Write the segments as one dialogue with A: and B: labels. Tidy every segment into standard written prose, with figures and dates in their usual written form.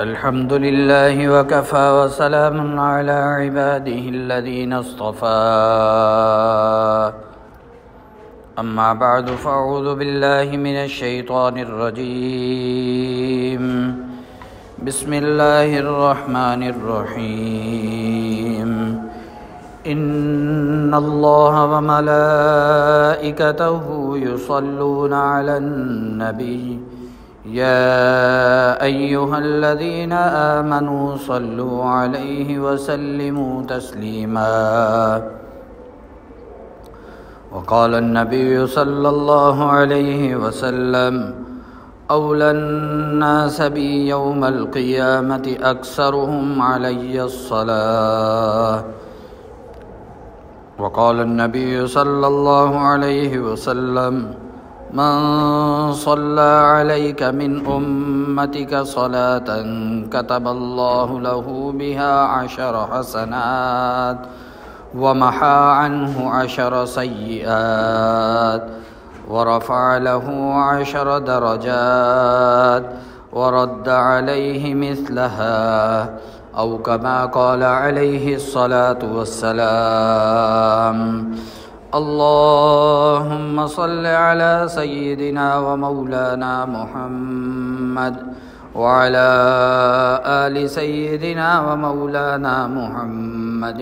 A: الحمد لله وكفى وسلام على عباده الذين اصطفى أما بعد فأعوذ بالله من الشيطان الرجيم بسم الله الرحمن الرحيم إن الله وملائكته يصلون على النبي يا أيها الذين آمنوا صلوا عليه وسلموا تسليما وقال النبي صلى الله عليه وسلم أولى الناس بي يوم القيامة أكثرهم علي الصلاة وقال النبي صلى الله عليه وسلم من صلى عليك من أمتك صلاة كتب الله له بها 10 حسنات ومحى عنه 10 سيئات ورفع له 10 درجات ورد عليه مثلها أو كما قال عليه الصلاة والسلام اللهم صل على سيدنا ومولانا محمد وعلى آل سيدنا ومولانا محمد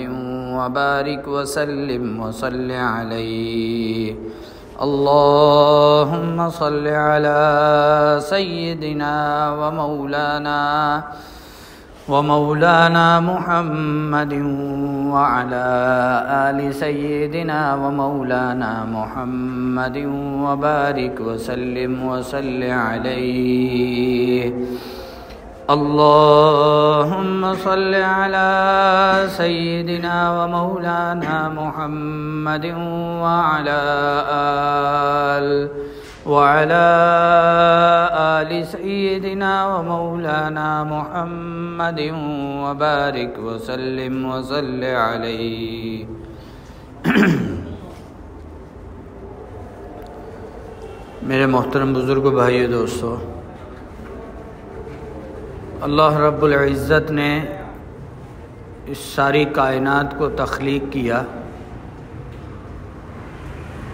A: وبارك وسلم وصل عليه اللهم صل على سيدنا ومولانا محمد وعلى آل سيدنا ومولانا محمد وبارك وسلم وصل عليه اللهم صل على سيدنا ومولانا محمد وعلى آل سيدنا ومولانا محمد وبارك وسلم وصل عليه میرے محترم بزرگوں، بھائیو، دوستو، اللہ رب العزت نے اس ساری کائنات کو تخلیق کیا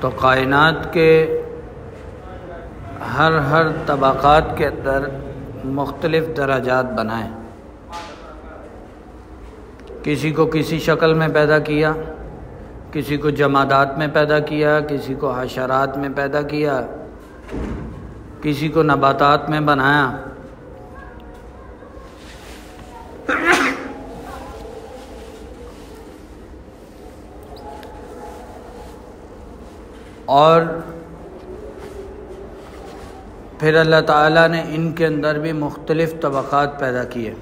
A: تو کائنات کے ہر طبقات کے اندر مختلف درجات بنائے. کسی کو کسی شکل میں پیدا کیا، کسی کو جمادات میں پیدا کیا، کسی کو حشرات میں پیدا کیا، کسی کو نباتات میں بنایا. اور پھر اللہ تعالیٰ نے ان کے اندر بھی مختلف طبقات پیدا کیے.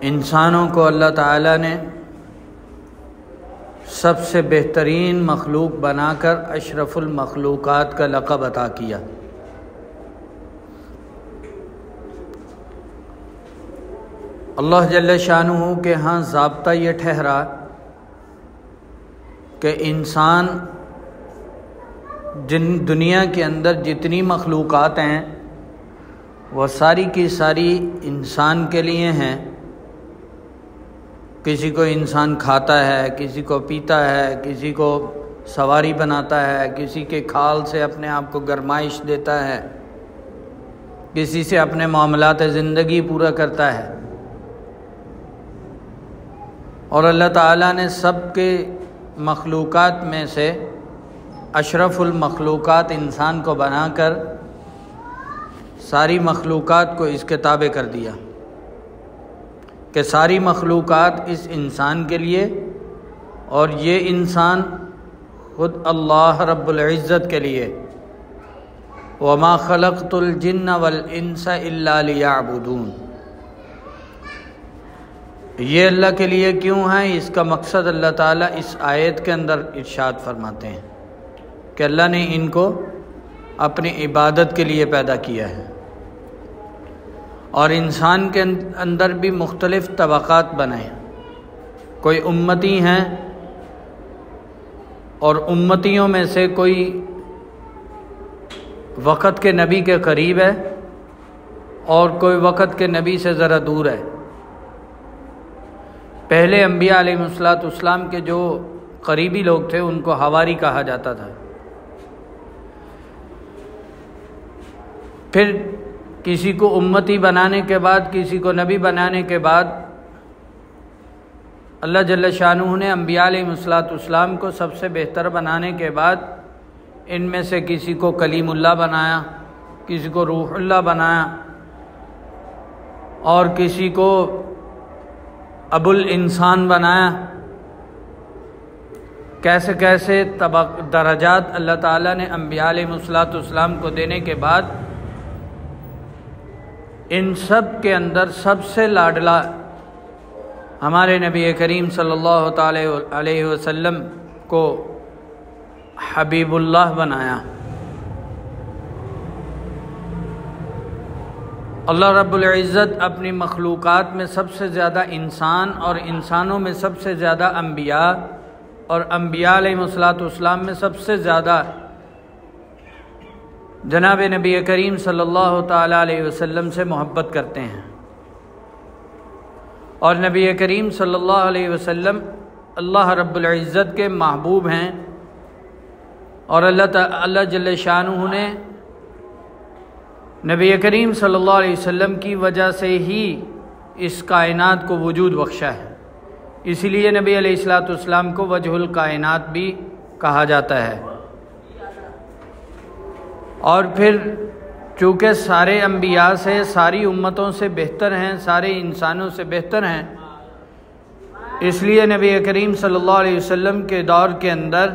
A: انسانوں کو اللہ تعالیٰ نے سب سے بہترین مخلوق بنا کر اشرف المخلوقات کا لقب عطا کیا. اللہ جل شانہ کے ہاں ضابطہ یہ ٹھہرا کہ انسان جن دنیا کے اندر جتنی مخلوقات ہیں وہ ساری کی ساری انسان کے لیے ہیں. کسی کو انسان کھاتا ہے، کسی کو پیتا ہے، کسی کو سواری بناتا ہے، کسی کے کھال سے اپنے آپ کو گرمائش دیتا ہے، کسی سے اپنے معاملات زندگی پورا کرتا ہے. اور اللہ تعالیٰ نے سب کے مخلوقات میں سے اشرف المخلوقات انسان کو بنا کر ساری مخلوقات کو اس کے تابع کر دیا کہ ساری مخلوقات اس انسان کے لیے، اور یہ انسان خود اللہ رب العزت کے لیے. وَمَا خَلَقْتُ الْجِنَّ وَالْإِنسَ إِلَّا لِيَعْبُدُونَ. یہ اللہ کے لیے کیوں ہے؟ اس کا مقصد اللہ تعالیٰ اس آیت کے اندر ارشاد فرماتے ہیں کہ اللہ نے ان کو اپنی عبادت کے لیے پیدا کیا ہے. اور انسان کے اندر بھی مختلف طبقات بنائے. کوئی امتی ہیں اور امتیوں میں سے کوئی وقت کے نبی کے قریب ہے اور کوئی وقت کے نبی سے ذرا دور ہے۔ پہلے انبیاء علیہ السلام کے جو قریبی لوگ تھے ان کو حواری کہا جاتا تھا۔ پھر کسی کو امتی بنانے کے بعد، کسی کو نبی بنانے کے بعد اللہ جل شانہ نے انبیاء علیہ السلام کو سب سے بہتر بنانے کے بعد ان میں سے کسی کو کلیم اللہ بنایا، کسی کو روح اللہ بنایا، اور کسی کو ابو الانسان بنایا۔ کیسے کیسے درجات اللہ تعالیٰ نے انبیاء علیہ السلام کو دینے کے بعد ان سب کے اندر سب سے لاڈلا ہمارے نبی کریم صلی اللہ تعالی علیہ وسلم کو حبیب اللہ بنایا۔ اللہ رب العزت اپنی مخلوقات میں سب سے زیادہ انسان اور انسانوں میں سب سے زیادہ انبیاء اور انبیاء علیہ السلام میں سب سے زیادہ جناب نبی کریم صلی اللہ تعالی علیہ وسلم سے محبت کرتے ہیں، اور نبی کریم صلی اللہ علیہ وسلم اللہ رب العزت کے محبوب ہیں، اور اللہ جل شانہ نے نبی کریم صلی اللہ علیہ وسلم کی وجہ سے ہی اس کائنات کو وجود بخشا ہے۔ اسی لیے نبی علیہ السلام کو وجہ الکائنات بھی کہا جاتا ہے۔ اور پھر چونکہ سارے انبیاء سے، ساری امتوں سے بہتر ہیں، سارے انسانوں سے بہتر ہیں، اس لیے نبی کریم صلی اللہ علیہ وسلم کے دور کے اندر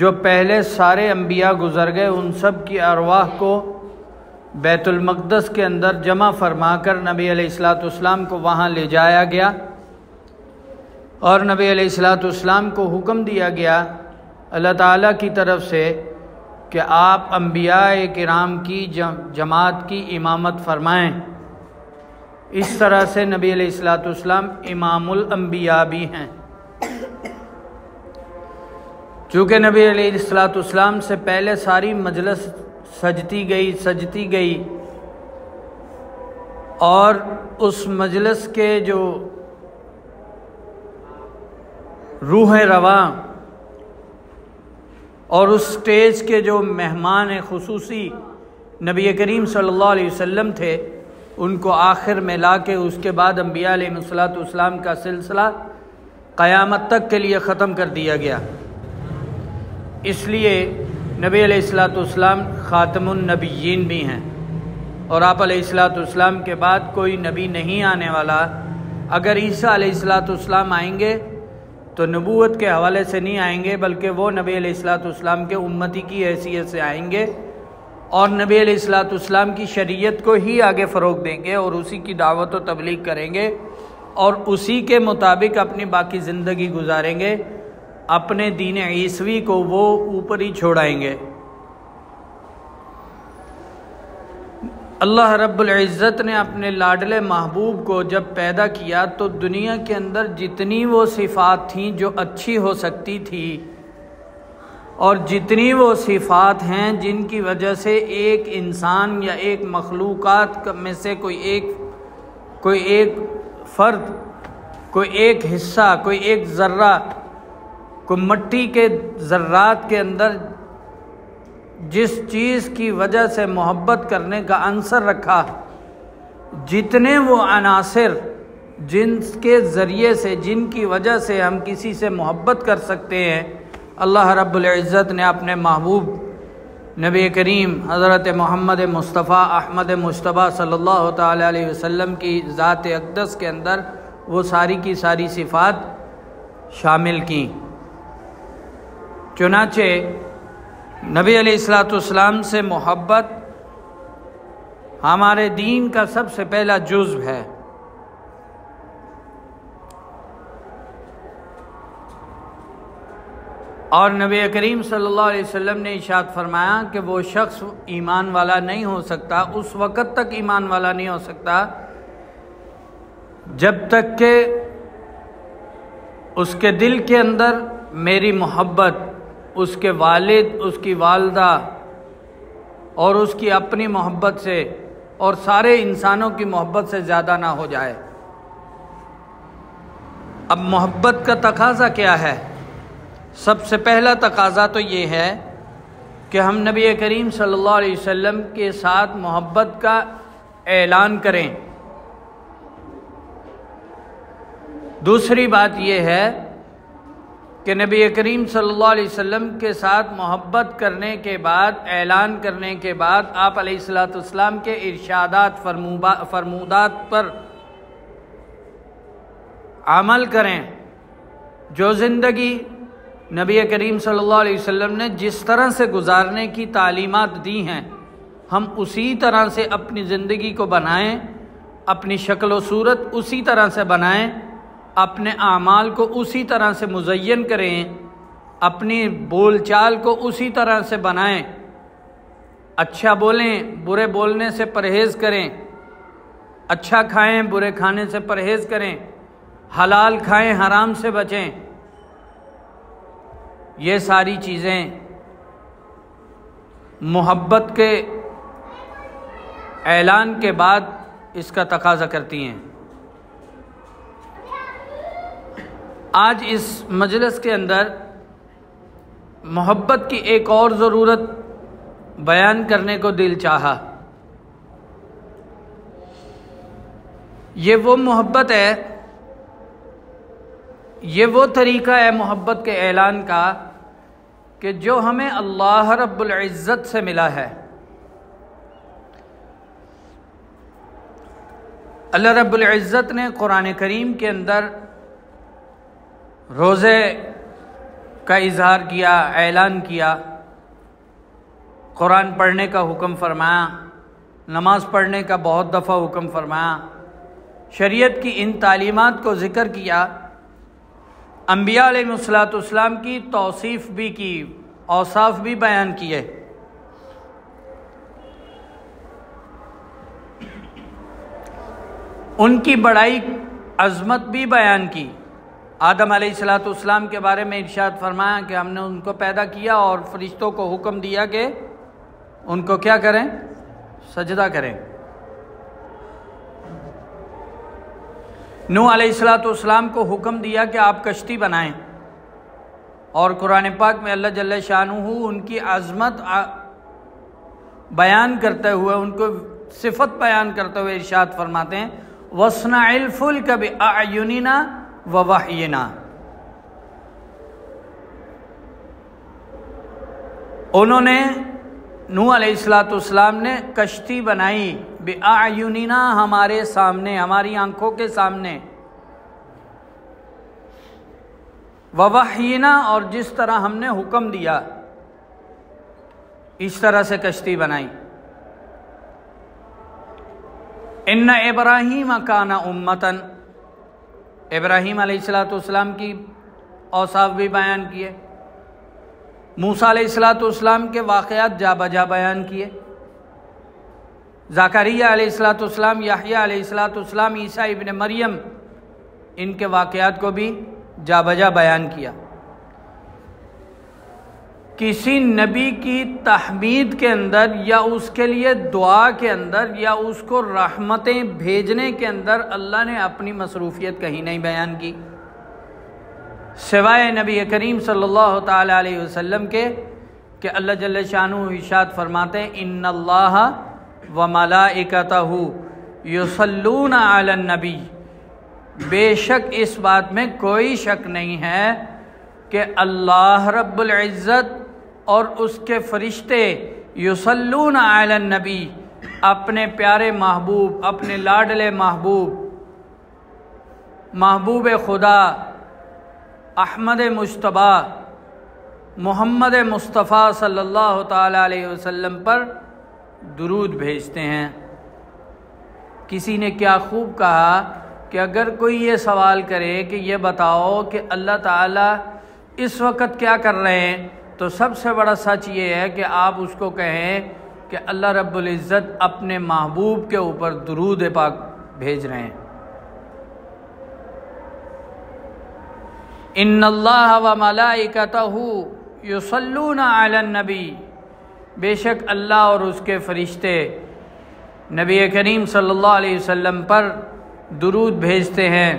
A: جو پہلے سارے انبیاء گزر گئے ان سب کی ارواح کو بیت المقدس کے اندر جمع فرما کر نبی علیہ السلام کو وہاں لے جایا گیا، اور نبی علیہ السلام کو حکم دیا گیا اللہ تعالیٰ کی طرف سے کہ آپ انبیاء کرام کی جماعت کی امامت فرمائیں۔ اس طرح سے نبی علیہ السلام امام الانبیاء بھی ہیں۔ چونکہ نبی علیہ السلام سے پہلے ساری مجلس سجتی گئی، اور اس مجلس کے جو روح رواں اور اس سٹیج کے جو مہمان خصوصی نبی کریم صلی اللہ علیہ وسلم تھے ان کو آخر میں لا کے اس کے بعد انبیاء علیہ السلام کا سلسلہ قیامت تک کے لیے ختم کر دیا گیا۔ اس لیے نبی علیہ السلام خاتم النبیین بھی ہیں، اور آپ علیہ السلام کے بعد کوئی نبی نہیں آنے والا۔ اگر عیسیٰ علیہ السلام آئیں گے تو نبوت کے حوالے سے نہیں آئیں گے، بلکہ وہ نبی علیہ السلام کے امتی کی حیثیت سے آئیں گے، اور نبی علیہ السلام کی شریعت کو ہی آگے فروغ دیں گے، اور اسی کی دعوت و تبلیغ کریں گے، اور اسی کے مطابق اپنی باقی زندگی گزاریں گے۔ اپنے دین عیسوی کو وہ اوپر ہی چھوڑائیں گے۔ اللہ رب العزت نے اپنے لاڈلے محبوب کو جب پیدا کیا تو دنیا کے اندر جتنی وہ صفات تھیں جو اچھی ہو سکتی تھی، اور جتنی وہ صفات ہیں جن کی وجہ سے ایک انسان یا ایک مخلوقات میں سے کوئی ایک فرد، کوئی ایک حصہ، کوئی ایک ذرہ، کوئی مٹی کے ذرات کے اندر جس چیز کی وجہ سے محبت کرنے کا عنصر رکھا، جتنے وہ عناصر جن کے ذریعے سے، جن کی وجہ سے ہم کسی سے محبت کر سکتے ہیں، اللہ رب العزت نے اپنے محبوب نبی کریم حضرت محمد مصطفیٰ احمد مجتبیٰ صلی اللہ تعالی علیہ وسلم کی ذات اقدس کے اندر وہ ساری کی ساری صفات شامل کیں۔ چنانچہ نبی علیہ السلام سے محبت ہمارے دین کا سب سے پہلا جزو ہے۔ اور نبی کریم صلی اللہ علیہ وسلم نے ارشاد فرمایا کہ وہ شخص ایمان والا نہیں ہو سکتا، اس وقت تک ایمان والا نہیں ہو سکتا جب تک کہ اس کے دل کے اندر میری محبت، اس کے والد، اس کی والدہ اور اس کی اپنی محبت سے اور سارے انسانوں کی محبت سے زیادہ نہ ہو جائے۔ اب محبت کا تقاضا کیا ہے؟ سب سے پہلا تقاضا تو یہ ہے کہ ہم نبی کریم صلی اللہ علیہ وسلم کے ساتھ محبت کا اعلان کریں۔ دوسری بات یہ ہے کہ نبی کریم صلی اللہ علیہ وسلم کے ساتھ محبت کرنے کے بعد، اعلان کرنے کے بعد، آپ علیہ الصلوۃ والسلام کے ارشادات، فرمودات پر عمل کریں۔ جو زندگی نبی کریم صلی اللہ علیہ وسلم نے جس طرح سے گزارنے کی تعلیمات دی ہیں، ہم اسی طرح سے اپنی زندگی کو بنائیں، اپنی شکل و صورت اسی طرح سے بنائیں، اپنے اعمال کو اسی طرح سے مزین کریں، اپنی بول چال کو اسی طرح سے بنائیں، اچھا بولیں، برے بولنے سے پرہیز کریں، اچھا کھائیں، برے کھانے سے پرہیز کریں، حلال کھائیں، حرام سے بچیں۔ یہ ساری چیزیں محبت کے اعلان کے بعد اس کا تقاضا کرتی ہیں۔ آج اس مجلس کے اندر محبت کی ایک اور ضرورت بیان کرنے کو دل چاہا۔ یہ وہ محبت ہے، یہ وہ طریقہ ہے محبت کے اعلان کا کہ جو ہمیں اللہ رب العزت سے ملا ہے۔ اللہ رب العزت نے قرآن کریم کے اندر روزے کا اظہار کیا، اعلان کیا، قرآن پڑھنے کا حکم فرمایا، نماز پڑھنے کا بہت دفعہ حکم فرمایا، شریعت کی ان تعلیمات کو ذکر کیا، انبیاء علیہ السلام کی توصیف بھی کی، اوصاف بھی بیان کیے۔ ان کی بڑائی، عظمت بھی بیان کی۔ آدم علیہ السلام کے بارے میں ارشاد فرمایا کہ ہم نے ان کو پیدا کیا اور فرشتوں کو حکم دیا کہ ان کو کیا کریں؟ سجدہ کریں۔ نوح علیہ السلام کو حکم دیا کہ آپ کشتی بنائیں، اور قرآن پاک میں اللہ جل شانہ ان کی عظمت بیان کرتے ہوئے، ان کو صفت بیان کرتے ہوئے ارشاد فرماتے ہیں وَاصْنَعِ الْفُلْكَ بِأَعْيُنِنَا وَوَحْيِنَا۔ انہوں نے، نوح علیہ السلام نے کشتی بنائی، بِأَعْيُنِنَا، ہمارے سامنے، ہماری آنکھوں کے سامنے، وَوَحْيِنَا، اور جس طرح ہم نے حکم دیا اس طرح سے کشتی بنائی۔ اِنَّ إِبْرَاهِيمَ كَانَ أُمَّةً، ابراہیم علیہ السلام کی اوصاف بھی بیان کیے، موسیٰ علیہ السلام کے واقعات جا بجا بیان کیے، زکریہ علیہ السلام، یحییٰ علیہ السلام، عیسیٰ ابن مریم، ان کے واقعات کو بھی جا بجا بیان کیا۔ کسی نبی کی تحمید کے اندر یا اس کے لیے دعا کے اندر یا اس کو رحمتیں بھیجنے کے اندر اللہ نے اپنی مصروفیت کہیں نہیں بیان کی، سوائے نبی کریم صلی اللہ تعالی علیہ وسلم کے کہ اللہ جل شانہ ارشاد فرماتے ہیں ان اللہ وملائکتہ یصلون علی النبی، بے شک اس بات میں کوئی شک نہیں ہے کہ اللہ رب العزت اور اس کے فرشتے یصلون علی النبی، اپنے پیارے محبوب، اپنے لاڈلے محبوب، محبوب خدا احمد مجتبی محمد مصطفیٰ صلی اللہ تعالی علیہ وسلم پر درود بھیجتے ہیں۔ کسی نے کیا خوب کہا کہ اگر کوئی یہ سوال کرے کہ یہ بتاؤ کہ اللہ تعالیٰ اس وقت کیا کر رہے ہیں، تو سب سے بڑا سچ یہ ہے کہ آپ اس کو کہیں کہ اللہ رب العزت اپنے محبوب کے اوپر درود پاک بھیج رہے ہیں۔ ان اللہ وملائکتہ یصلون علی النبی، بے شک اللہ اور اس کے فرشتے نبی کریم صلی اللہ علیہ وسلم پر درود بھیجتے ہیں۔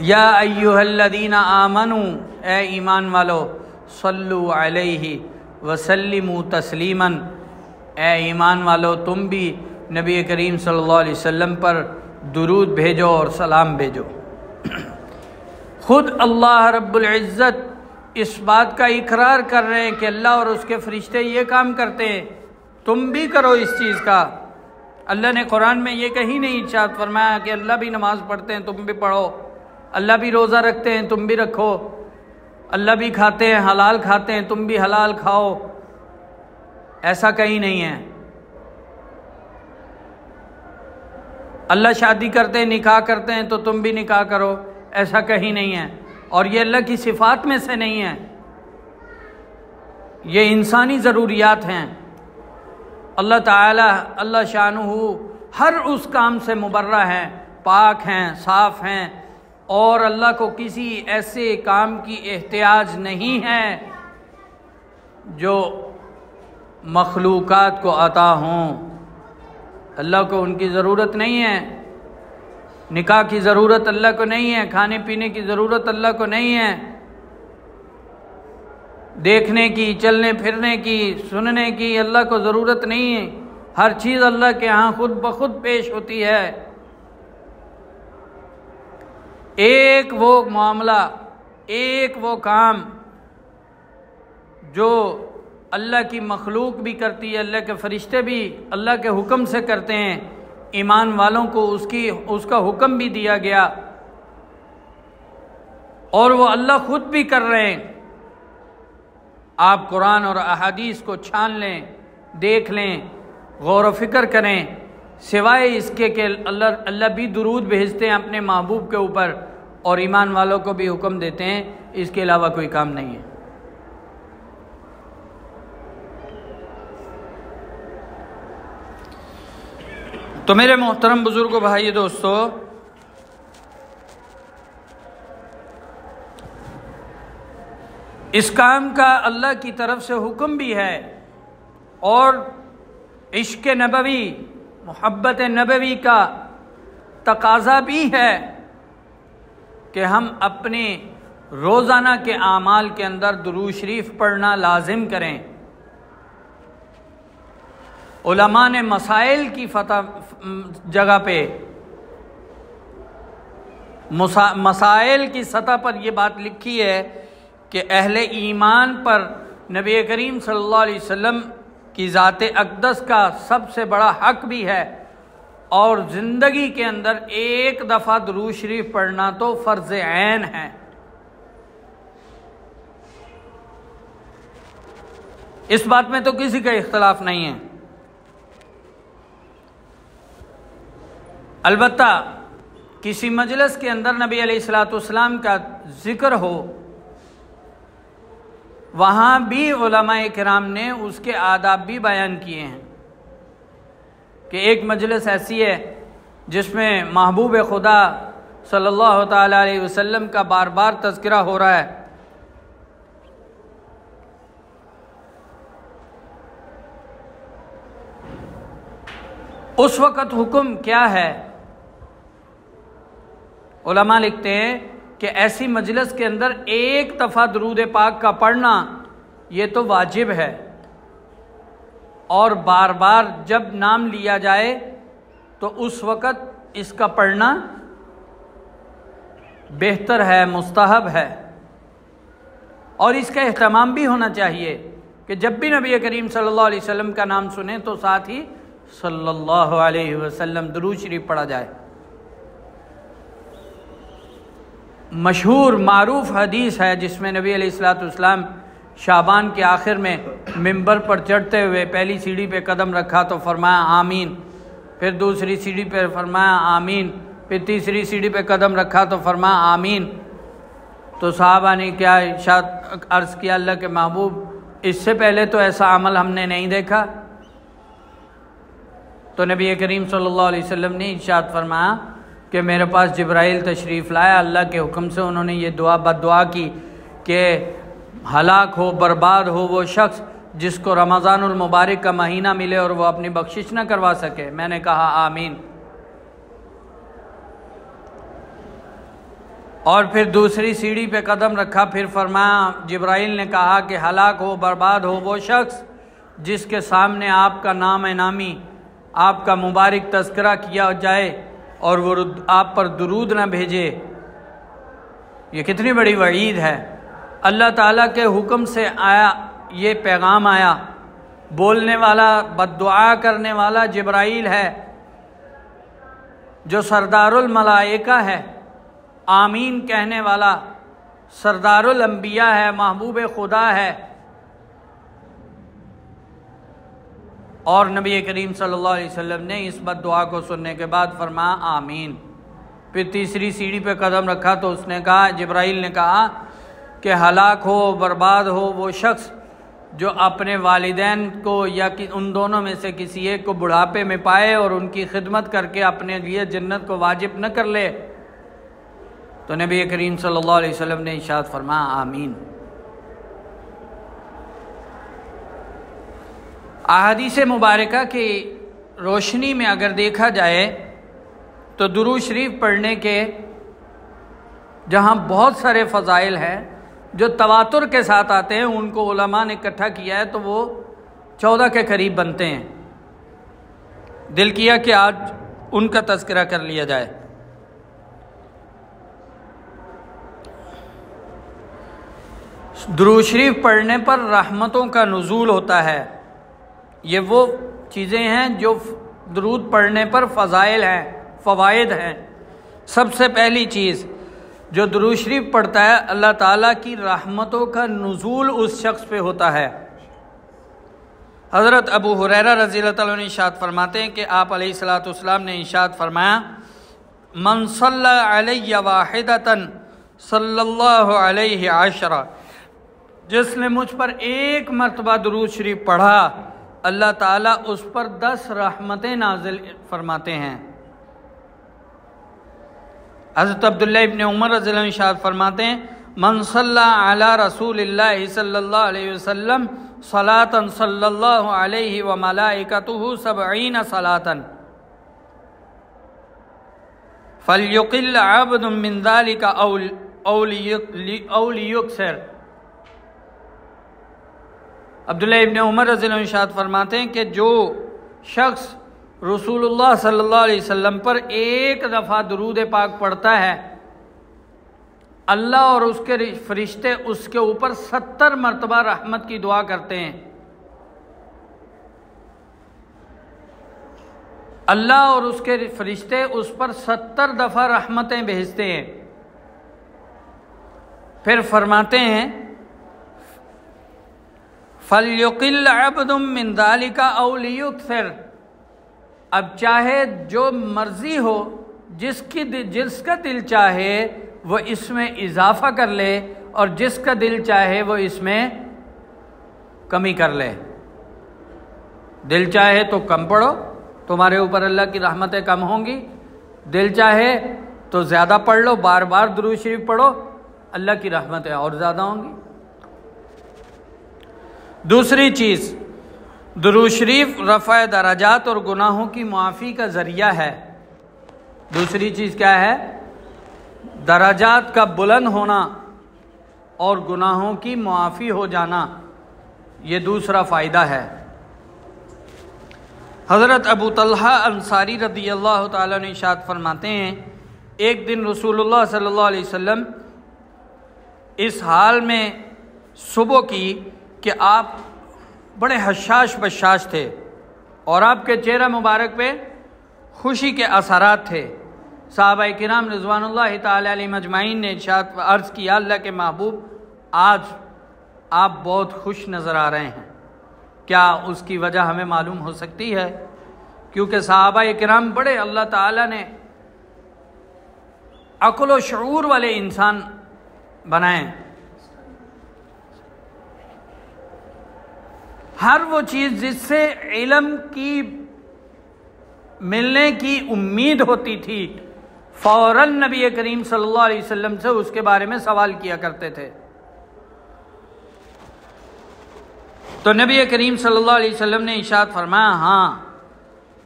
A: یا ایھا الذین آمنوا، اے ایمان والو، صلو علیہ وسلموا تسلیما، اے ایمان والو تم بھی نبی کریم صلی اللہ علیہ وسلم پر درود بھیجو اور سلام بھیجو۔ خود اللہ رب العزت اس بات کا اقرار کر رہے ہیں کہ اللہ اور اس کے فرشتے یہ کام کرتے ہیں، تم بھی کرو اس چیز کا۔ اللہ نے قرآن میں یہ کہیں نہیں ارشاد فرمایا کہ اللہ بھی نماز پڑھتے ہیں تم بھی پڑھو، اللہ بھی روزہ رکھتے ہیں تم بھی رکھو، اللہ بھی کھاتے ہیں حلال کھاتے ہیں تم بھی حلال کھاؤ، ایسا کہیں نہیں ہے۔ اللہ شادی کرتے ہیں نکاح کرتے ہیں تو تم بھی نکاح کرو، ایسا کہیں نہیں ہے، اور یہ اللہ کی صفات میں سے نہیں ہے، یہ انسانی ضروریات ہیں۔ اللہ تعالی اللہ شانہ ہر اس کام سے مبرہ ہیں، پاک ہیں، صاف ہیں، اور اللہ کو کسی ایسے کام کی احتیاج نہیں ہے جو مخلوقات کو عطا ہوں۔ اللہ کو ان کی ضرورت نہیں ہے، نکاح کی ضرورت اللہ کو نہیں ہے، کھانے پینے کی ضرورت اللہ کو نہیں ہے، دیکھنے کی، چلنے پھرنے کی، سننے کی اللہ کو ضرورت نہیں ہے، ہر چیز اللہ کے ہاں خود بخود پیش ہوتی ہے۔ ایک وہ معاملہ، ایک وہ کام جو اللہ کی مخلوق بھی کرتی ہے، اللہ کے فرشتے بھی اللہ کے حکم سے کرتے ہیں، ایمان والوں کو اس کا حکم بھی دیا گیا، اور وہ اللہ خود بھی کر رہے ہیں۔ آپ قرآن اور احادیث کو چھان لیں، دیکھ لیں، غور و فکر کریں، سوائے اس کے کہ اللہ بھی درود بھیجتے ہیں اپنے محبوب کے اوپر اور ایمان والوں کو بھی حکم دیتے ہیں، اس کے علاوہ کوئی کام نہیں ہے۔ تو میرے محترم بزرگوں، بھائی، دوستو، اس کام کا اللہ کی طرف سے حکم بھی ہے، اور عشق نبوی، محبت نبوی کا تقاضا بھی ہے کہ ہم اپنے روزانہ کے اعمال کے اندر درود شریف پڑھنا لازم کریں۔ علماء نے مسائل کی جگہ پہ، مسائل کی سطح پر یہ بات لکھی ہے کہ اہل ایمان پر نبی کریم صلی اللہ علیہ وسلم کی ذات اقدس کا سب سے بڑا حق بھی ہے، اور زندگی کے اندر ایک دفعہ درود شریف پڑھنا تو فرض عین ہے۔ اس بات میں تو کسی کا اختلاف نہیں ہے۔ البتہ کسی مجلس کے اندر نبی علیہ الصلوۃ والسلام کا ذکر ہو، وہاں بھی علماء کرام نے اس کے آداب بھی بیان کیے ہیں کہ ایک مجلس ایسی ہے جس میں محبوب خدا صلی اللہ تعالی علیہ وسلم کا بار بار تذکرہ ہو رہا ہے، اس وقت حکم کیا ہے؟ علماء لکھتے ہیں کہ ایسی مجلس کے اندر ایک دفعہ درود پاک کا پڑھنا یہ تو واجب ہے، اور بار بار جب نام لیا جائے تو اس وقت اس کا پڑھنا بہتر ہے، مستحب ہے، اور اس کا اہتمام بھی ہونا چاہیے کہ جب بھی نبی کریم صلی اللہ علیہ وسلم کا نام سنیں تو ساتھ ہی صلی اللہ علیہ وسلم درود شریف پڑھا جائے۔ مشہور معروف حدیث ہے جس میں نبی علیہ الصلوۃ والسلام شعبان کے آخر میں منبر پر چڑھتے ہوئے پہلی سیڑھی پہ قدم رکھا تو فرمایا آمین، پھر دوسری سیڑھی پہ فرمایا آمین، پھر تیسری سیڑھی پہ قدم رکھا تو فرمایا آمین۔ تو صحابہ نے کیا ارشاد عرض کیا، اللہ کے محبوب اس سے پہلے تو ایسا عمل ہم نے نہیں دیکھا۔ تو نبی کریم صلی اللہ علیہ وسلم نے ارشاد فرمایا کہ میرے پاس جبرائیل تشریف لایا، اللہ کے حکم سے انہوں نے یہ بد دعا کی کہ ہلاک ہو، برباد ہو وہ شخص جس کو رمضان المبارک کا مہینہ ملے اور وہ اپنی بخشش نہ کروا سکے؟ میں نے کہا آمین۔ اور پھر دوسری سیڑھی پہ قدم رکھا، پھر فرمایا، جبرائیل نے کہا کہ ہلاک ہو، برباد ہو وہ شخص جس کے سامنے آپ کا نام نامی، آپ کا مبارک تذکرہ کیا جائے اور وہ آپ پر درود نہ بھیجے۔ یہ کتنی بڑی وعید ہے۔ اللہ تعالیٰ کے حکم سے آیا، یہ پیغام آیا، بولنے والا، بد دعا کرنے والا جبرائیل ہے، جو سردار الملائکہ ہے، آمین کہنے والا سردار الانبیاء ہے، محبوب خدا ہے، اور نبی کریم صلی اللہ علیہ وسلم نے اس بد دعا کو سننے کے بعد فرمایا آمین۔ پھر تیسری سیڑھی پہ قدم رکھا تو اس نے کہا، جبرائیل نے کہا کہ ہلاک ہو، برباد ہو وہ شخص جو اپنے والدین کو یا ان دونوں میں سے کسی ایک کو بڑھاپے میں پائے اور ان کی خدمت کر کے اپنے لیے جنت کو واجب نہ کر لے۔ تو نبی کریم صلی اللہ علیہ وسلم نے ارشاد فرمایا آمین۔ احادیث مبارکہ کی روشنی میں اگر دیکھا جائے تو درود شریف پڑھنے کے جہاں بہت سارے فضائل ہیں جو تواتر کے ساتھ آتے ہیں، ان کو علماء نے اکٹھا کیا ہے تو وہ 14 کے قریب بنتے ہیں۔ دل کیا کہ آج ان کا تذکرہ کر لیا جائے۔ درود شریف پڑھنے پر رحمتوں کا نزول ہوتا ہے۔ یہ وہ چیزیں ہیں جو درود پڑھنے پر فضائل ہیں، فوائد ہیں۔ سب سے پہلی چیز، جو درود شریف پڑھتا ہے اللہ تعالیٰ کی رحمتوں کا نزول اس شخص پہ ہوتا ہے۔ حضرت ابو ہریرہ رضی اللہ تعالیٰ عنہ ارشاد فرماتے ہیں کہ آپ علیہ الصلوۃ والسلام نے ارشاد فرمایا، من صلی علی واحدۃ صلی اللہ علیہ عشرہ، جس نے مجھ پر ایک مرتبہ درود شریف پڑھا اللہ تعالیٰ اس پر 10 رحمتیں نازل فرماتے ہیں۔ حضرت عبداللہ ابن عمر رضی اللہ عنہ ارشاد فرماتے ہیں، من صلی علی رسول اللہ صلی اللہ علیہ وسلم صلاۃ صلی اللہ علیہ وملائکتہ 70 صلاۃ فلیقل عبد من ذلک او لیکثر۔ عبداللہ ابن عمر رضی اللہ عنہ ارشاد فرماتے ہیں کہ جو شخص رسول اللہ صلی اللہ علیہ وسلم پر ایک دفعہ درود پاک پڑھتا ہے، اللہ اور اس کے فرشتے اس کے اوپر 70 مرتبہ رحمت کی دعا کرتے ہیں۔ اللہ اور اس کے فرشتے اس پر 70 دفعہ رحمتیں بھیجتے ہیں۔ پھر فرماتے ہیں فَلْيُقِلْ عَبْدٌ مِّن ذَلِكَ أَوْ لِيُكْثِرْ، اب چاہے جو مرضی ہو، جس کا دل چاہے وہ اس میں اضافہ کر لے اور جس کا دل چاہے وہ اس میں کمی کر لے۔ دل چاہے تو کم پڑھو، تمہارے اوپر اللہ کی رحمتیں کم ہوں گی، دل چاہے تو زیادہ پڑھ لو، بار بار درود شریف پڑھو، اللہ کی رحمتیں اور زیادہ ہوں گی۔ دوسری چیز، درود شریف رفع درجات اور گناہوں کی معافی کا ذریعہ ہے۔ دوسری چیز کیا ہے؟ درجات کا بلند ہونا اور گناہوں کی معافی ہو جانا، یہ دوسرا فائدہ ہے۔ حضرت ابو طلحہ انصاری رضی اللہ تعالیٰ عنہ ارشاد فرماتے ہیں، ایک دن رسول اللہ صلی اللہ علیہ وسلم اس حال میں صبح کی کہ آپ بڑے حشاش بشاش تھے اور آپ کے چہرہ مبارک پہ خوشی کے اثرات تھے۔ صحابہ کرام رضوان اللہ تعالی علیہم اجمعین نے ارشاد عرض کیا، اللہ کے محبوب آج آپ بہت خوش نظر آ رہے ہیں، کیا اس کی وجہ ہمیں معلوم ہو سکتی ہے؟ کیونکہ صحابہ کرام بڑے اللہ تعالی نے عقل و شعور والے انسان بنائیں۔ ہر وہ چیز جس سے علم کی ملنے کی امید ہوتی تھی فوراً نبی کریم صلی اللہ علیہ وسلم سے اس کے بارے میں سوال کیا کرتے تھے۔ تو نبی کریم صلی اللہ علیہ وسلم نے ارشاد فرمایا ہاں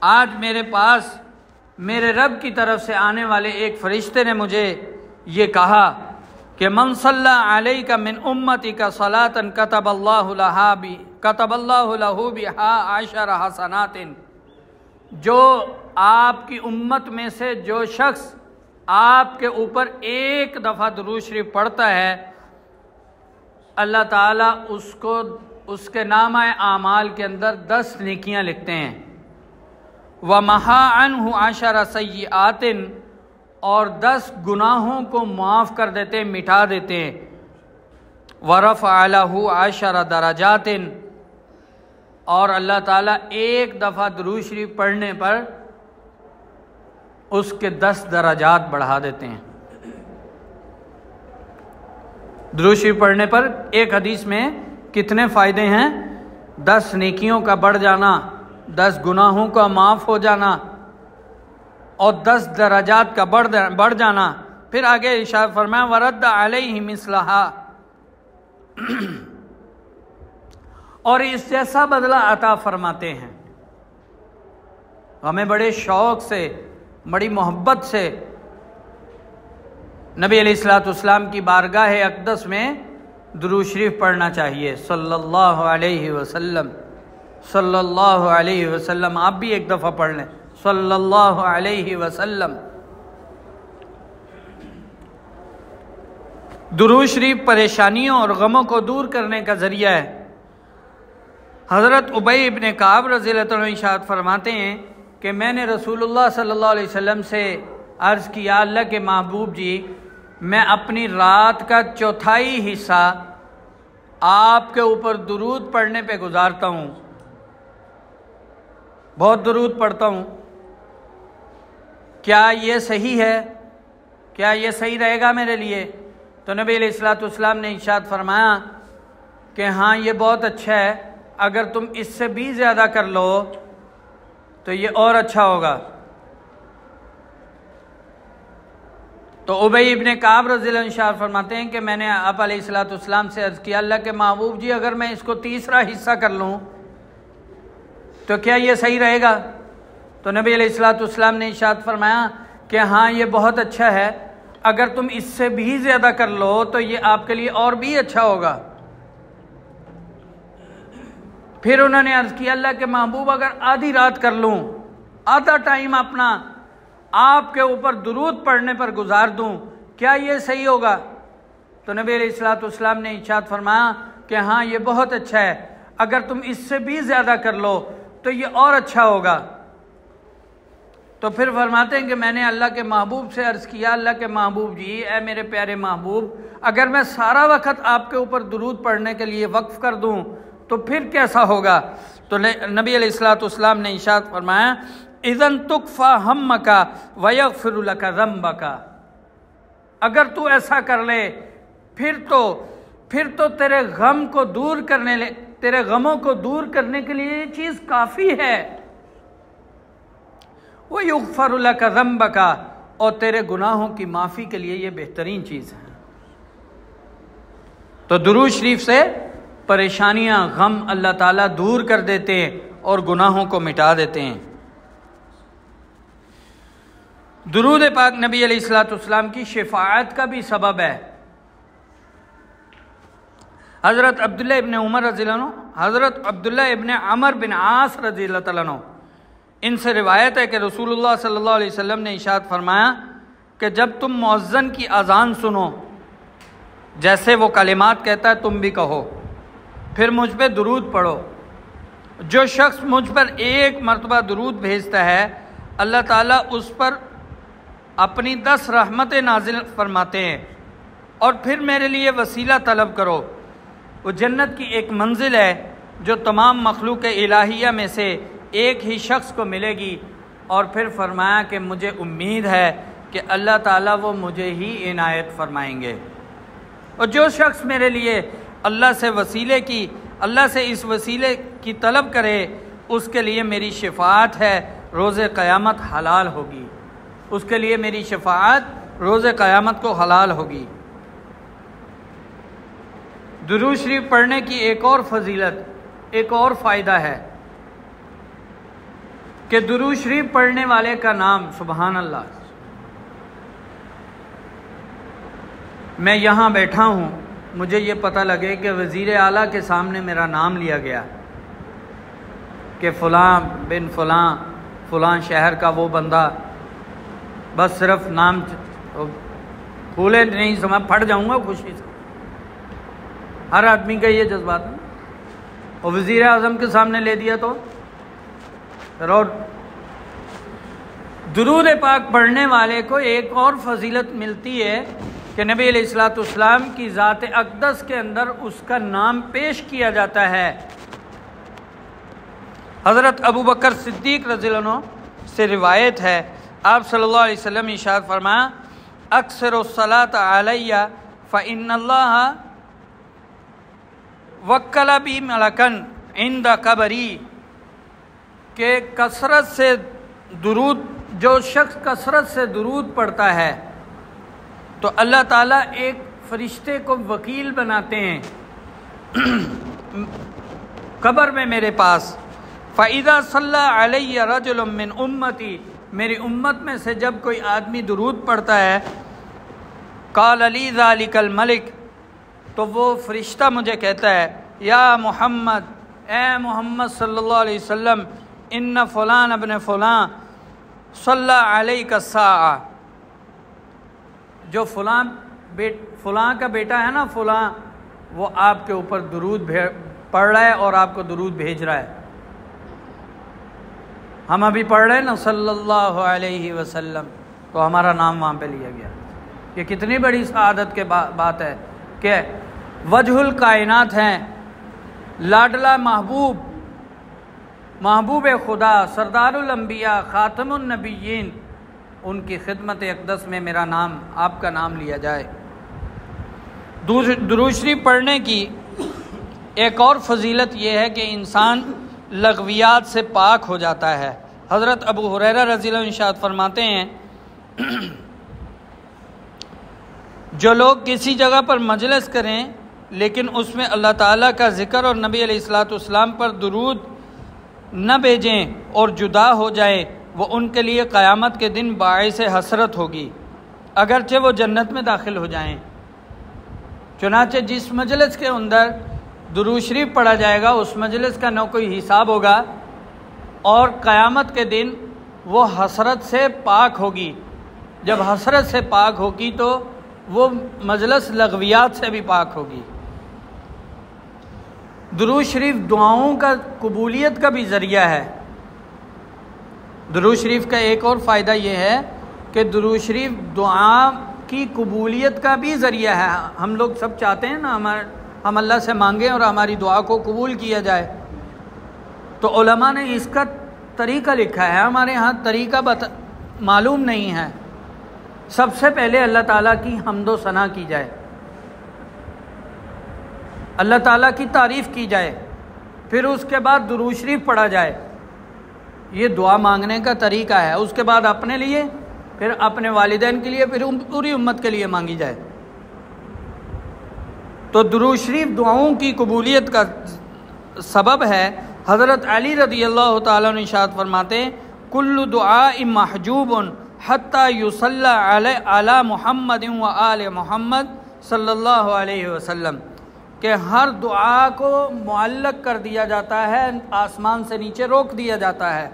A: آج میرے پاس میرے رب کی طرف سے آنے والے ایک فرشتے نے مجھے یہ کہا کہ من صلی علیک من امتک صلاۃ کتب اللہ لہ بہا عشر حسنات، جو آپ کی امت میں سے جو شخص آپ کے اوپر ایک دفعہ درود شریف پڑھتا ہے، اللہ تعالیٰ اس کے نامہ اعمال کے اندر 10 نیکیاں لکھتے ہیں، وَمَحَا عَنْهُ عَشَرَ سَيِّئَاتٍ، اور 10 گناہوں کو معاف کر دیتے ہیں، مٹا دیتے ہیں، وَرَفَعَ لَهُ عَشَرَ دَرَجَاتٍ، اور اللہ تعالیٰ ایک دفعہ درود شریف پڑھنے پر اس کے 10 درجات بڑھا دیتے ہیں۔ درود شریف پڑھنے پر ایک حدیث میں کتنے فائدے ہیں؟ 10 نیکیوں کا بڑھ جانا، 10 گناہوں کا معاف ہو جانا، اور 10 درجات کا بڑھ جانا۔ پھر آگے ارشاد فرمایا وَرَدَّ عَلَيْهِ مِثْلَهَا، اور اس جیسا بدلہ عطا فرماتے ہیں۔ ہمیں بڑے شوق سے، بڑی محبت سے نبی علیہ السلام کی بارگاہ اقدس میں درود شریف پڑھنا چاہیے، صلی اللہ علیہ وسلم، صلی اللہ علیہ وسلم۔ آپ بھی ایک دفعہ پڑھ لیں، صلی اللہ علیہ وسلم۔ درود شریف پریشانیوں اور غموں کو دور کرنے کا ذریعہ ہے۔ حضرت ابی ابن کعب رضی اللہ عنہ ارشاد فرماتے ہیں کہ میں نے رسول اللہ صلی اللہ علیہ وسلم سے عرض کیا اللہ کے محبوب جی، میں اپنی رات کا 1/4 حصہ آپ کے اوپر درود پڑھنے پہ گزارتا ہوں، بہت درود پڑھتا ہوں، کیا یہ صحیح ہے؟ کیا یہ صحیح رہے گا میرے لیے؟ تو نبی علیہ السلام نے ارشاد فرمایا کہ ہاں یہ بہت اچھا ہے، اگر تم اس سے بھی زیادہ کر لو تو یہ اور اچھا ہوگا۔ تو ابی ابن کعب رضی اللہ عنہ ارشاد فرماتے ہیں کہ میں نے آپ علیہ السلام سے عرض کیا اللہ کے محبوب جی، اگر میں اس کو 3 حصہ کر لوں تو کیا یہ صحیح رہے گا؟ تو نبی علیہ السلام نے ارشاد فرمایا کہ ہاں یہ بہت اچھا ہے، اگر تم اس سے بھی زیادہ کر لو تو یہ آپ کے لیے اور بھی اچھا ہوگا۔ پھر انہوں نے عرض کیا اللہ کے محبوب اگر آدھی رات کر لوں، آدھا ٹائم اپنا آپ کے اوپر درود پڑھنے پر گزار دوں، کیا یہ صحیح ہوگا؟ تو نبی علیہ السلام نے ارشاد فرمایا کہ ہاں یہ بہت اچھا ہے، اگر تم اس سے بھی زیادہ کر لو تو یہ اور اچھا ہوگا۔ تو پھر فرماتے ہیں کہ میں نے اللہ کے محبوب سے عرض کیا اللہ کے محبوب جی، اے میرے پیارے محبوب، اگر میں سارا وقت آپ کے اوپر درود پڑھنے کے لیے وقف کر دوں تو پھر کیسا ہوگا؟ تو نبی علیہ السلام نے ارشاد فرمایا اذن تکفی ہمک ویغفر لک ذنبک، اگر تو ایسا کر لے پھر تو تیرے غم کو دور تیرے غموں کو دور کرنے کے لیے یہ چیز کافی ہے، ویغفر لک ذنبک، اور تیرے گناہوں کی معافی کے لیے یہ بہترین چیز ہے۔ تو درود شریف سے پریشانیاں، غم اللہ تعالیٰ دور کر دیتے ہیں اور گناہوں کو مٹا دیتے ہیں۔ درود پاک نبی علیہ السلام کی شفاعت کا بھی سبب ہے۔ حضرت عبداللہ ابن عمر رضی اللہ عنہ، حضرت عبداللہ ابن عمر بن عاص رضی اللہ عنہ، ان سے روایت ہے کہ رسول اللہ صلی اللہ علیہ وسلم نے ارشاد فرمایا کہ جب تم مؤذن کی اذان سنو، جیسے وہ کلمات کہتا ہے تم بھی کہو، پھر مجھ پہ درود پڑھو۔ جو شخص مجھ پر 1 مرتبہ درود بھیجتا ہے اللہ تعالیٰ اس پر اپنی 10 رحمتیں نازل فرماتے ہیں، اور پھر میرے لیے وسیلہ طلب کرو۔ وہ جنت کی ایک منزل ہے جو تمام مخلوق الہیہ میں سے ایک ہی شخص کو ملے گی، اور پھر فرمایا کہ مجھے امید ہے کہ اللہ تعالیٰ وہ مجھے ہی عنایت فرمائیں گے۔ اور جو شخص میرے لیے اللہ سے اس وسیلے کی طلب کرے اس کے لیے میری شفاعت ہے، روز قیامت حلال ہوگی، اس کے لیے میری شفاعت روز قیامت کو حلال ہوگی۔ درود شریف پڑھنے کی ایک اور فضیلت، ایک اور فائدہ ہے کہ درود شریف پڑھنے والے کا نام، سبحان اللہ، میں یہاں بیٹھا ہوں، مجھے یہ پتہ لگے کہ وزیر اعلیٰ کے سامنے میرا نام لیا گیا کہ فلاں بن فلاں فلاں شہر کا وہ بندہ، بس صرف نام پھولے نہیں سمجھ پھٹ جاؤں گا خوشی سے. ہر آدمی کا یہ جذبات ہے، اور وزیر اعظم کے سامنے لے دیا تو اور درود پاک پڑھنے والے کو ایک اور فضیلت ملتی ہے کہ نبی علیہ الصلوۃ والسلام کی ذات اقدس کے اندر اس کا نام پیش کیا جاتا ہے. حضرت ابو بکر صدیق رضی اللہ عنہ سے روایت ہے، آپ صلی اللہ علیہ وسلم ارشاد فرمایا، اکثر الصلاۃ علیہ فإن اللہ وکل بی ملکن عند قبری، کہ کثرت سے درود، جو شخص کثرت سے درود پڑھتا ہے تو اللہ تعالیٰ ایک فرشتے کو وکیل بناتے ہیں قبر میں میرے پاس. فَإِذَا صَلَّى عَلَيَّ رَجُلٌ مِّنْ أُمَّتِي، میری امت میں سے جب کوئی آدمی درود پڑھتا ہے، قَالَ لِي ذَلِكَ الْمَلِكُ، تو وہ فرشتہ مجھے کہتا ہے، یا محمد، اے محمد صلی اللہ علیہ وسلم، ان فلان ابن فلان صلی علیک الساعہ، جو فلاں کا بیٹا ہے نا فلاں، وہ آپ کے اوپر درود پڑھ رہا ہے اور آپ کو درود بھیج رہا ہے. ہم ابھی پڑھ رہے ہیں نا صلی اللہ علیہ وسلم، تو ہمارا نام وہاں پہ لیا گیا. یہ کتنی بڑی سعادت کے بات ہے کہ وجہ الکائنات ہیں، لاڈلا محبوب، محبوب خدا، سردار الانبیاء، خاتم النبیین، ان کی خدمت اقدس میں میرا نام، آپ کا نام لیا جائے. درود شریف پڑھنے کی ایک اور فضیلت یہ ہے کہ انسان لغویات سے پاک ہو جاتا ہے. حضرت ابو ہریرہ رضی اللہ عنہ ارشاد فرماتے ہیں، جو لوگ کسی جگہ پر مجلس کریں لیکن اس میں اللہ تعالیٰ کا ذکر اور نبی علیہ الصلوۃ والسلام پر درود نہ بھیجیں اور جدا ہو جائیں، وہ ان کے لیے قیامت کے دن باعث حسرت ہوگی، اگرچہ وہ جنت میں داخل ہو جائیں. چنانچہ جس مجلس کے اندر درود شریف پڑھا جائے گا اس مجلس کا نہ کوئی حساب ہوگا، اور قیامت کے دن وہ حسرت سے پاک ہوگی. جب حسرت سے پاک ہوگی تو وہ مجلس لغویات سے بھی پاک ہوگی. درود شریف دعاؤں کا قبولیت کا بھی ذریعہ ہے. درود شریف کا ایک اور فائدہ یہ ہے کہ درود شریف دعا کی قبولیت کا بھی ذریعہ ہے. ہم لوگ سب چاہتے ہیں نا ہم اللہ سے مانگیں اور ہماری دعا کو قبول کیا جائے، تو علماء نے اس کا طریقہ لکھا ہے. ہمارے ہاں طریقہ معلوم نہیں ہے. سب سے پہلے اللہ تعالیٰ کی حمد و ثنا کی جائے، اللہ تعالیٰ کی تعریف کی جائے، پھر اس کے بعد درود شریف پڑھا جائے. یہ دعا مانگنے کا طریقہ ہے. اس کے بعد اپنے لیے، پھر اپنے والدین کے لیے، پھر پوری امت کے لیے مانگی جائے. تو درود شریف دعاؤں کی قبولیت کا سبب ہے. حضرت علی رضی اللہ تعالیٰ عنہ ارشاد فرماتے ہیں، کل دعاء محجوب حتی یصلی علی محمد و آل محمد صلی اللہ علیہ وسلم، کہ ہر دعا کو معلق کر دیا جاتا ہے، آسمان سے نیچے روک دیا جاتا ہے،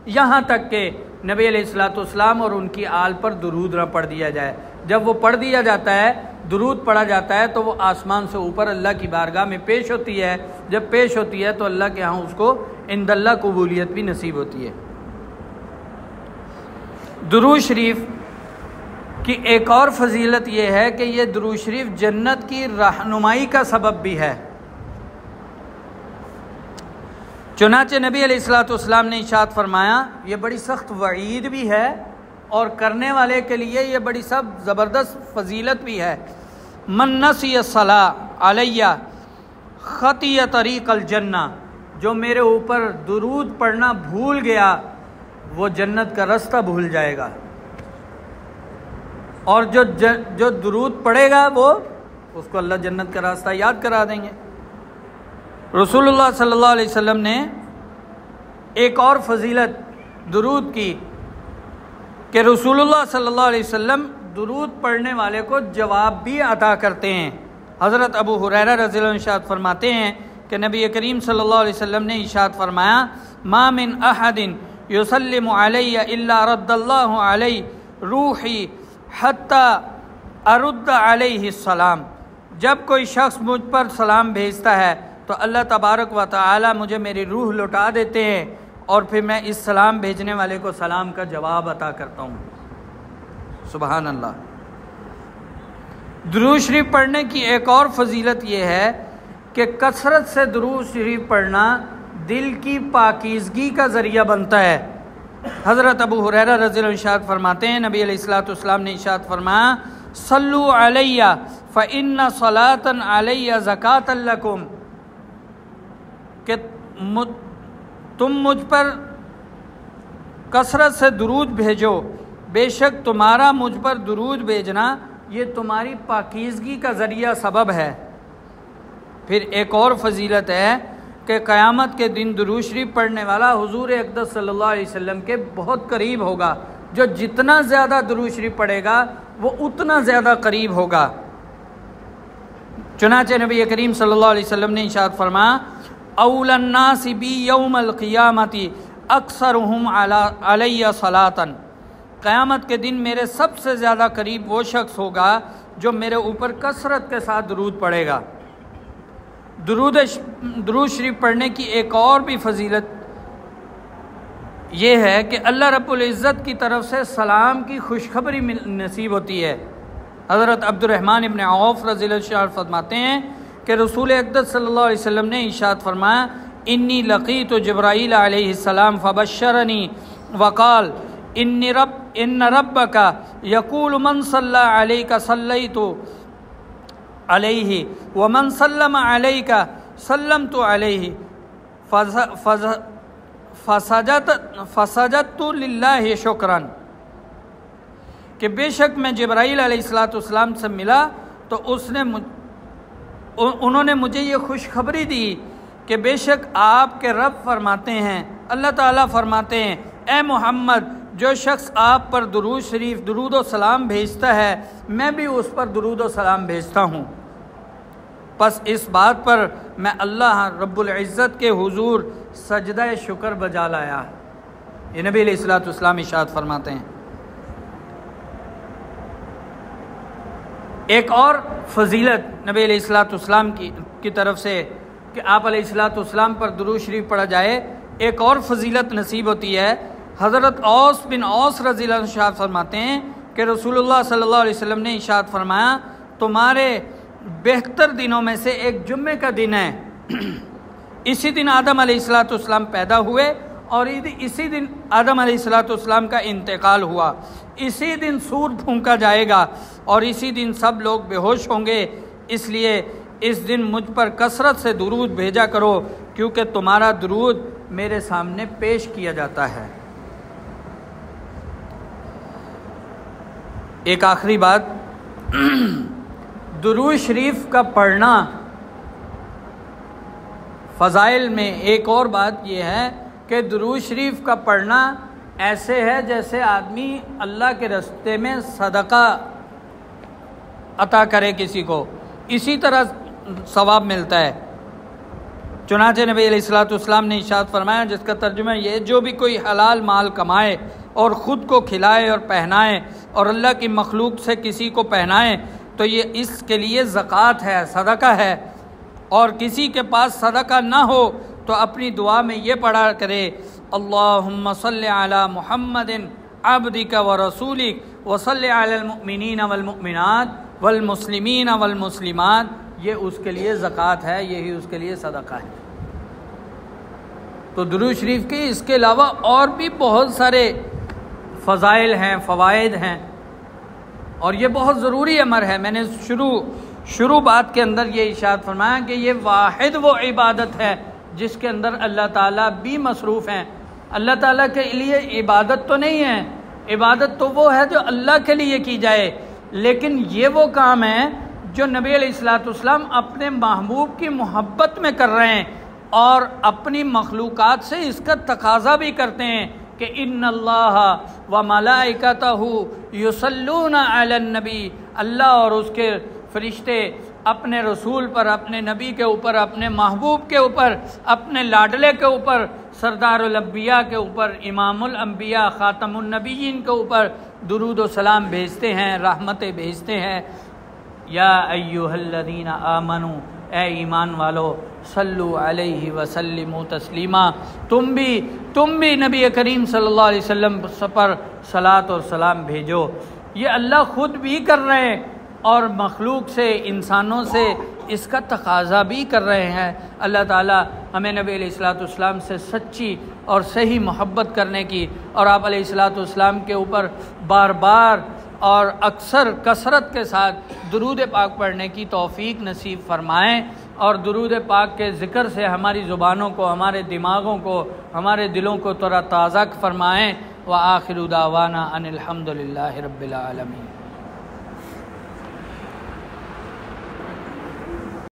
A: یہاں تک کہ نبی علیہ الصلوۃ والسلام اور ان کی آل پر درود نہ پڑھ دیا جائے. جب وہ پڑھ دیا جاتا ہے، درود پڑھا جاتا ہے، تو وہ آسمان سے اوپر اللہ کی بارگاہ میں پیش ہوتی ہے. جب پیش ہوتی ہے تو اللہ کے ہاں اس کو عند اللہ قبولیت بھی نصیب ہوتی ہے. درود شریف کی ایک اور فضیلت یہ ہے کہ یہ درود شریف جنت کی رہنمائی کا سبب بھی ہے. چنانچہ نبی علیہ الصلوۃ والسلام نے ارشاد فرمایا، یہ بڑی سخت وعید بھی ہے اور کرنے والے کے لیے یہ بڑی سب زبردست فضیلت بھی ہے. من نسی الصلاۃ علیہ خطی طریق الجنہ، جو میرے اوپر درود پڑھنا بھول گیا وہ جنت کا راستہ بھول جائے گا، اور جو درود پڑھے گا وہ اس کو اللہ جنت کا راستہ یاد کرا دیں گے. رسول اللہ صلی اللہ علیہ وسلم نے ایک اور فضیلت درود کی کہ رسول اللہ صلی اللہ علیہ وسلم درود پڑھنے والے کو جواب بھی عطا کرتے ہیں۔ حضرت ابو ہریرہ رضی اللہ عنہ ارشاد فرماتے ہیں کہ نبی کریم صلی اللہ علیہ وسلم نے ارشاد فرمایا ما من احد یسلم علی الا رد اللہ علی روحی حتی ارد علیہ السلام، جب کوئی شخص مجھ پر سلام بھیجتا ہے تو اللہ تبارک و تعالی مجھے میری روح لوٹا دیتے ہیں اور پھر میں اس سلام بھیجنے والے کو سلام کا جواب عطا کرتا ہوں۔ سبحان اللہ۔ درود شریف پڑھنے کی ایک اور فضیلت یہ ہے کہ کثرت سے درود شریف پڑھنا دل کی پاکیزگی کا ذریعہ بنتا ہے۔ حضرت ابو ہریرہ رضی اللہ عنہ ارشاد فرماتے ہیں نبی علیہ الصلوۃ والسلام نے ارشاد فرمایا صلو علی فإن صلاة علی زکاۃ لکم، کہ تم مجھ پر کثرت سے درود بھیجو، بے شک تمہارا مجھ پر درود بھیجنا یہ تمہاری پاکیزگی کا ذریعہ سبب ہے۔ پھر ایک اور فضیلت ہے کہ قیامت کے دن درود شریف پڑھنے والا حضور اقدس صلی اللہ علیہ وسلم کے بہت قریب ہوگا۔ جو جتنا زیادہ درود شریف پڑھے گا وہ اتنا زیادہ قریب ہوگا۔ چنانچہ نبی کریم صلی اللہ علیہ وسلم نے ارشاد فرمایا اول الناس بی یوم القیامت اکثرہم علی صلاۃ، قیامت کے دن میرے سب سے زیادہ قریب وہ شخص ہوگا جو میرے اوپر کثرت کے ساتھ درود پڑھے گا۔ درود شریف پڑھنے کی ایک اور بھی فضیلت یہ ہے کہ اللہ رب العزت کی طرف سے سلام کی خوشخبری نصیب ہوتی ہے۔ حضرت عبد الرحمن ابن عوف رضی اللہ عنہ فرماتے ہیں کہ رسول اقدس صلی اللہ علیہ وسلم نے ارشاد فرمایا انی لقیت جبرائیل علیہ السلام فبشرنی وقال ان ربک یقول من صلی علیک صلیت علیہ ومن سلم علیک سلمت علیہ فسجدت للہ شکرا، کہ بے شک میں جبرائیل علیہ السلام سے ملا تو انہوں نے مجھے یہ خوشخبری دی کہ بے شک آپ کے رب فرماتے ہیں، اللہ تعالیٰ فرماتے ہیں اے محمد جو شخص آپ پر درود شریف درود و سلام بھیجتا ہے میں بھی اس پر درود و سلام بھیجتا ہوں، پس اس بات پر میں اللہ رب العزت کے حضور سجدہ شکر بجا لایا۔ یہ نبی علیہ الصلوۃ والسلام ارشاد فرماتے ہیں۔ ایک اور فضیلت نبی علیہ الصلوۃ والسلام کی طرف سے کہ آپ علیہ الصلوۃ والسلام پر درود شریف پڑھا جائے، ایک اور فضیلت نصیب ہوتی ہے۔ حضرت اوس بن اوس رضی اللہ عنہ ارشاد فرماتے ہیں کہ رسول اللہ صلی اللہ علیہ وسلم نے ارشاد فرمایا تمہارے بہتر دنوں میں سے ایک جمعے کا دن ہے، اسی دن آدم علیہ الصلوۃ والسلام پیدا ہوئے اور اسی دن آدم علیہ الصلوۃ والسلام کا انتقال ہوا، اسی دن سور پھونکا جائے گا اور اسی دن سب لوگ بے ہوش ہوں گے، اس لیے اس دن مجھ پر کثرت سے درود بھیجا کرو کیونکہ تمہارا درود میرے سامنے پیش کیا جاتا ہے۔ ایک آخری بات، درود شریف کا پڑھنا فضائل میں ایک اور بات یہ ہے کہ درود شریف کا پڑھنا ایسے ہے جیسے آدمی اللہ کے راستے میں صدقہ عطا کرے کسی کو، اسی طرح ثواب ملتا ہے۔ چنانچہ نبی علیہ الصلوۃ والسلام نے ارشاد فرمایا جس کا ترجمہ یہ جو بھی کوئی حلال مال کمائے اور خود کو کھلائے اور پہنائے اور اللہ کی مخلوق سے کسی کو پہنائے تو یہ اس کے لیے زکوٰۃ ہے، صدقہ ہے، اور کسی کے پاس صدقہ نہ ہو تو اپنی دعا میں یہ پڑھا کرے اللہم صلی علی محمد عبدک ورسولک وصلی علی المؤمنین والمؤمنات والمسلمین والمسلمات، یہ اس کے لیے زکوٰۃ ہے، یہی اس کے لیے صدقہ ہے۔ تو درود شریف کے اس کے علاوہ اور بھی بہت سارے فضائل ہیں، فوائد ہیں، اور یہ بہت ضروری امر ہے۔ میں نے شروع بات کے اندر یہ ارشاد فرمایا کہ یہ واحد وہ عبادت ہے جس کے اندر اللہ تعالیٰ بھی مصروف ہیں۔ اللہ تعالیٰ کے لیے عبادت تو نہیں ہے، عبادت تو وہ ہے جو اللہ کے لیے کی جائے، لیکن یہ وہ کام ہے جو نبی علیہ الصلوۃ والسلام اپنے محبوب کی محبت میں کر رہے ہیں، اور اپنی مخلوقات سے اس کا تقاضا بھی کرتے ہیں کہ ان اللہ و ملائکتہ یصلون علی النبی، اللہ اور اس کے فرشتے اپنے رسول پر، اپنے نبی کے اوپر، اپنے محبوب کے اوپر، اپنے لاڈلے کے اوپر، سردار الانبیاء کے اوپر، امام الانبیاء خاتم النبیین کے اوپر درود و سلام بھیجتے ہیں، رحمتیں بھیجتے ہیں۔ یا ایھا الذین آمنوا، اے ایمان والو، صلو علیہ وسلموا تسلیما، تم بھی نبی کریم صلی اللہ علیہ وسلم پر صلاۃ اور سلام بھیجو۔ یہ اللہ خود بھی کر رہے ہیں اور مخلوق سے، انسانوں سے اس کا تقاضا بھی کر رہے ہیں۔ اللہ تعالی ہمیں نبی علیہ الصلوۃ والسلام سے سچی اور صحیح محبت کرنے کی، اور آپ علیہ الصلوۃ والسلام کے اوپر بار بار اور اکثر کثرت کے ساتھ درود پاک پڑھنے کی توفیق نصیب فرمائیں، اور درود پاک کے ذکر سے ہماری زبانوں کو، ہمارے دماغوں کو، ہمارے دلوں کو تازہ فرمائیں۔ وآخر دعوانا ان الحمد للہ رب العالمین۔